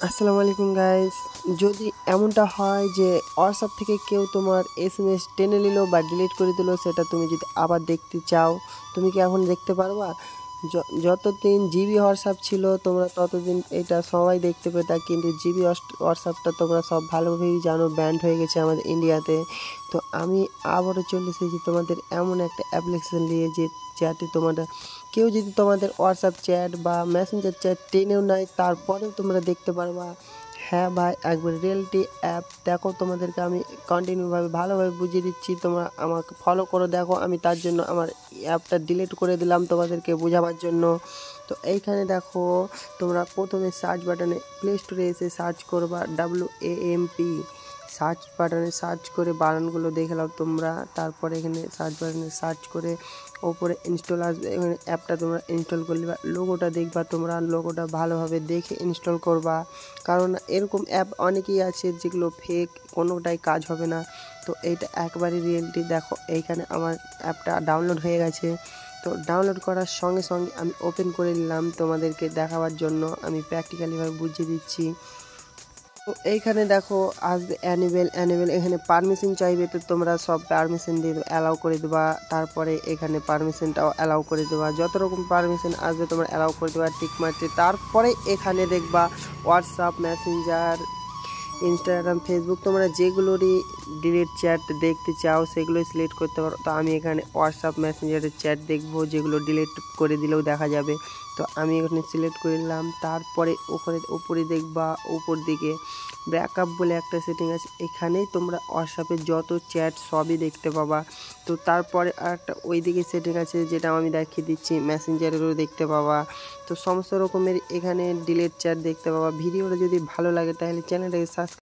আসসালামু আলাইকুম গাইস। যদি এমনটা হয় যে হোয়াটসঅ্যাপ থেকে কেউ তোমার এসএমএস টেনে নিল বা ডিলিট করে দিল, সেটা তুমি যদি আবার দেখতে চাও, তুমি কি এখন দেখতে পারবা? যতদিন জিবি হোয়াটসঅ্যাপ ছিল তোমরা ততদিন এটা সবাই দেখতে পেতা, কিন্তু জিবি হোয়াটসঅ্যাপটা তোমরা সব ভালোভাবেই জানো ব্যান্ড হয়ে গেছে আমাদের ইন্ডিয়াতে। তো আমি আবারও চলে এসেছি তোমাদের এমন একটা অ্যাপ্লিকেশান নিয়ে যে চ্যাটে কেউ যদি তোমাদের হোয়াটসঅ্যাপ চ্যাট বা মেসেঞ্জার চ্যাট টেনেও নেয়, তারপরেও তোমরা দেখতে পারবা। হ্যাঁ ভাই, একবার রিয়েলিটি অ্যাপ দেখো, তোমাদেরকে আমি কন্টিনিউভাবে ভালোভাবে বুঝিয়ে দিচ্ছি, তোমরা আমাকে ফলো করো। দেখো, আমি তার জন্য আমার অ্যাপটা ডিলিট করে দিলাম তোমাদেরকে বোঝাবার জন্য। তো এইখানে দেখো, তোমরা প্রথমে সার্চ বাটনে প্লে স্টোরে এসে সার্চ করবা WAMP। সার্চ বাটনে সার্চ করে বানানগুলো দেখে নাও তোমরা। তারপরে এখানে সার্চ বাটনে সার্চ করে ওপরে ইনস্টল আসবে, এখানে অ্যাপটা তোমরা ইনস্টল করে নেবা। লোগোটা দেখবা, তোমরা লোগোটা ভালোভাবে দেখে ইনস্টল করবা, কারণ এরকম অ্যাপ অনেকেই আছে যেগুলো ফেক, কোনোটাই কাজ হবে না। তো এইটা একবারই রিয়েলিটি। দেখো, এইখানে আমার অ্যাপটা ডাউনলোড হয়ে গেছে। তো ডাউনলোড করার সঙ্গে সঙ্গে আমি ওপেন করে নিলাম তোমাদেরকে দেখাবার জন্য, আমি প্র্যাকটিক্যালিভাবে বুঝিয়ে দিচ্ছি। তো এইখানে দেখো আসবে অ্যানিমেল, এখানে পারমিশন চাইবে, তো তোমরা সব পারমিশন দিয়ে অ্যালাউ করে দেবা। তারপরে এখানে পারমিশনটাও অ্যালাউ করে দেবা, যত রকম পারমিশন আসবে তোমরা অ্যালাউ করে দেবা টিক মারতে। তারপরে এখানে দেখবা হোয়াটসঅ্যাপ, মেসেঞ্জার, ইনস্টাগ্রাম, ফেসবুক, তোমরা যেগুলোরই ডিলিট চ্যাট দেখতে চাও সেগুলোই সিলেক্ট করতে পারো। তো আমি এখানে হোয়াটসঅ্যাপ মেসেঞ্জারের চ্যাট দেখবো, যেগুলো ডিলিট করে দিলেও দেখা যাবে। তো আমি এখানে সিলেক্ট করে নিলাম। তারপরে ওখানে উপরে দেখবা, উপর দিকে ব্যাকআপ বলে একটা সেটিং আছে, এখানেই তোমরা হোয়াটসঅ্যাপের যত চ্যাট সবই দেখতে পাবা। তো তারপরে আরেকটা ওই দিকে সেটিং আছে, যেটা আমি দেখিয়ে দিচ্ছি, মেসেঞ্জারেরও দেখতে পাবা। তো সমস্ত রকমের এখানে ডিলিট চ্যাট দেখতে পাবা। ভিডিওটা যদি ভালো লাগে তাহলে চ্যানেলটাকে সাবস্ক্রাইব